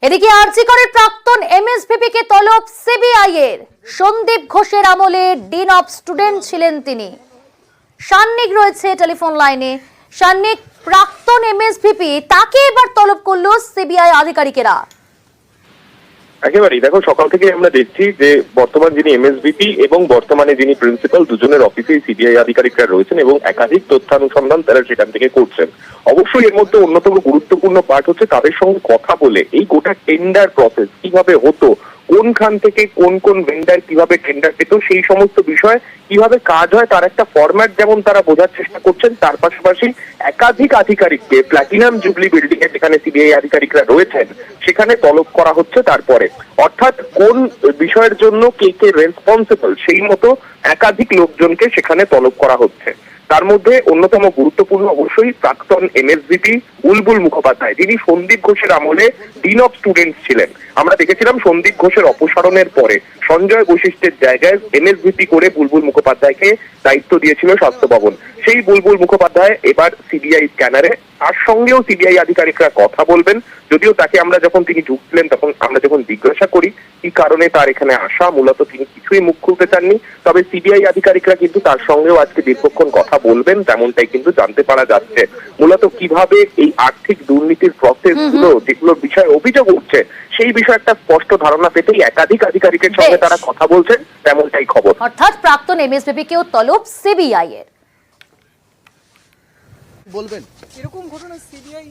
এদিকে আরজিকরের প্রাক্তন এমএসভিপি কে তলব সিবিআই এর। সন্দীপ ঘোষের আমলে ডিন অফ স্টুডেন্ট ছিলেন তিনি। সান্নিক রয়েছে টেলিফোন লাইনে। সান্নিক, প্রাক্তন এমএসভিপি তাকে এবার তলব করলো সিবিআই আধিকারিকেরা। একেবারেই দেখো, সকাল থেকে আমরা দেখছি যে বর্তমান যিনি এমএসভিপি এবং বর্তমানে যিনি প্রিন্সিপাল, দুজনের অফিসেই সিবিআই আধিকারিকরা রয়েছেন এবং একাধিক তথ্যানুসন্ধান তারা সেখান থেকে করছেন। অবশ্যই এর মধ্যে অন্যতম গুরুত্বপূর্ণ পার্ট হচ্ছে তাদের সঙ্গে কথা বলে এই গোটা টেন্ডার প্রসেস কিভাবে হতো, কোনখান থেকে কোন কোন ভেন্ডার কিভাবে টেন্ডার পেত, সেই সমস্ত বিষয় কিভাবে কাজ হয় তার একটা ফরম্যাট যেমন তারা বোঝার চেষ্টা করছেন। তার পাশাপাশি একাধিক আধিকারিককে প্ল্যাটিনাম জুবলি বিল্ডিং এ যেখানে সিবিআই আধিকারিকরা রয়েছেন সেখানে তলব করা হচ্ছে। তারপরে অর্থাৎ কোন বিষয়ের জন্য কে কে রেসপন্সিবল সেই মতো একাধিক লোকজনকে সেখানে তলব করা হচ্ছে। তার মধ্যে অন্যতম গুরুত্বপূর্ণ অবশ্যই প্রাক্তন এমএসভিপি বুলবুল মুখোপাধ্যায়, যিনি সন্দীপ ঘোষের আমলে ডিন অফ স্টুডেন্টস ছিলেন। আমরা দেখেছিলাম সন্দীপ ঘোষের অপসারণের পরে সঞ্জয় বৈশিষ্ট্যের জায়গায় এমএসভিপি করে বুলবুল মুখোপাধ্যায়কে দায়িত্ব দিয়েছিল স্বাস্থ্য ভবন। সেই বুলবুল মুখোপাধ্যায় এবার সিবিআই স্ক্যানারে, তার সঙ্গেও সিবিআই আধিকারিকরা কথা বলবেন। যদিও তাকে আমরা যখন তিনি ঢুকছিলেন তখন আমরা যখন জিজ্ঞাসা করি কি কারণে তার এখানে আসা, মূলত তিনি কিছুই মুখ খুলতে চাননি। তবে সিবিআই আধিকারিকরা কিন্তু তার সঙ্গেও আজকে দীর্ঘক্ষণ কথা বলবেন তেমনটাই কিন্তু জানতে পারা যাচ্ছে। মূলত কিভাবে এই আর্থিক দুর্নীতির প্রসেস গুলো যেগুলোর বিষয়ে অভিযোগ উঠছে সেই বিষয়ে একটা স্পষ্ট ধারণা পেতেই একাধিক আধিকারিকের সঙ্গে তারা কথা বলছেন তেমনটাই খবর। অর্থাৎ প্রাক্তন এমএসভিপি কেও তলব সিবিআই এর। বলবেন এরকম ঘটনা সিবিআই